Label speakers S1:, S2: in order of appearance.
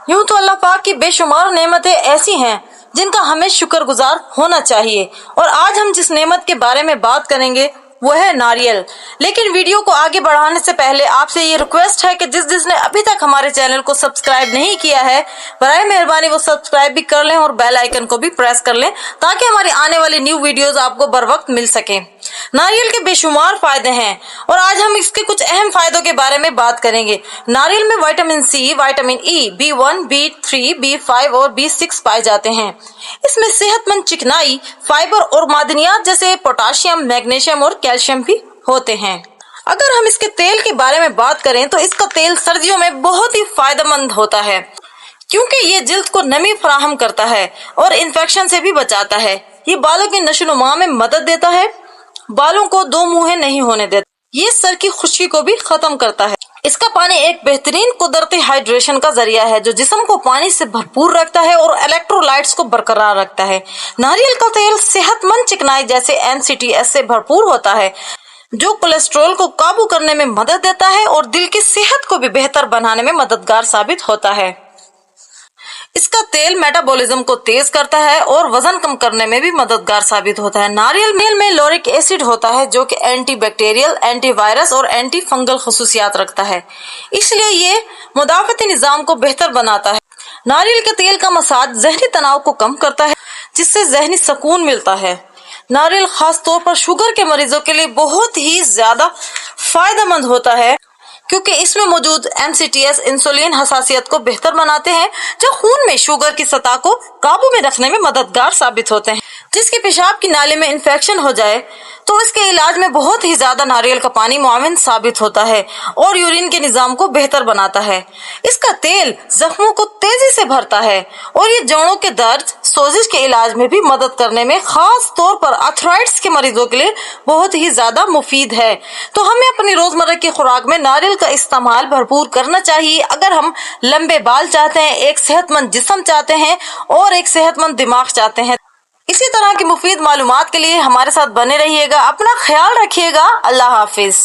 S1: यूं तो अल्लाह पाक की बेशुमार नेमतें ऐसी हैं जिनका हमें शुक्रगुजार होना चाहिए, और आज हम जिस नेमत के बारे में बात करेंगे वो है नारियल। लेकिन वीडियो को आगे बढ़ाने से पहले आपसे ये रिक्वेस्ट है कि जिसने अभी तक हमारे चैनल को सब्सक्राइब नहीं किया है, बराए मेहरबानी वो सब्सक्राइब भी कर लें और बेल आइकन को भी प्रेस कर लें ताकि हमारी आने वाली न्यू वीडियोस आपको बर वक्त मिल सके। नारियल के बेशुमार फायदे हैं और आज हम इसके कुछ अहम फायदों के बारे में बात करेंगे। नारियल में vitamin C, vitamin E, B1, B3, B5 और B6 पाए जाते हैं। इसमें सेहतमंद चिकनाई, फाइबर और मादनियात जैसे पोटाशियम, मैग्नीशियम और कैल्शियम भी होते हैं। अगर हम इसके तेल के बारे में बात करें तो इसका तेल सर्दियों में बहुत ही फायदेमंद होता है क्योंकि ये जिल्द को नमी फराहम करता है और इन्फेक्शन से भी बचाता है। ये बालों की नशोनुमा में मदद देता है, बालों को दो मुंहे नहीं होने देता, ये सर की खुश्की को भी खत्म करता है। इसका पानी एक बेहतरीन कुदरती हाइड्रेशन का जरिया है जो जिस्म को पानी से भरपूर रखता है और इलेक्ट्रोलाइट्स को बरकरार रखता है। नारियल का तेल सेहतमंद चिकनाई जैसे NCTS से भरपूर होता है जो कोलेस्ट्रॉल को काबू करने में मदद देता है और दिल की सेहत को भी बेहतर बनाने में मददगार साबित होता है। इसका तेल मेटाबॉलिज्म को तेज करता है और वजन कम करने में भी मददगार साबित होता है। नारियल मेल में लॉरिक एसिड होता है जो कि एंटी बैक्टीरियल, एंटी वायरस और एंटी फंगल खसूसियात रखता है, इसलिए ये मुदाफती निजाम को बेहतर बनाता है। नारियल के तेल का मसाज जहनी तनाव को कम करता है जिससे जहनी सुकून मिलता है। नारियल खास तौर पर शुगर के मरीजों के लिए बहुत ही ज्यादा फायदेमंद होता है क्योंकि इसमें मौजूद NCTS इंसुलिन हसासियत को बेहतर बनाते हैं जो खून में शुगर की सतह को काबू में रखने में मददगार साबित होते हैं। जिसकी पेशाब की नाली में इन्फेक्शन हो जाए तो इसके इलाज में बहुत ही ज्यादा नारियल का पानी मुआविन साबित होता है और यूरिन के निजाम को बेहतर बनाता है। इसका तेल जख्मों को तेजी से भरता है और ये जोड़ों के दर्द, सोजिश के इलाज में भी मदद करने में खास तौर पर आर्थराइटिस के मरीजों के लिए बहुत ही ज्यादा मुफीद है। तो हमें अपनी रोजमर्रा की खुराक में नारियल का इस्तेमाल भरपूर करना चाहिए अगर हम लंबे बाल चाहते हैं, एक सेहतमंद जिस्म चाहते हैं और एक सेहतमंद दिमाग चाहते हैं। इसी तरह की मुफीद मालूमात के लिए हमारे साथ बने रहिएगा। अपना ख्याल रखिएगा। अल्लाह हाफिज।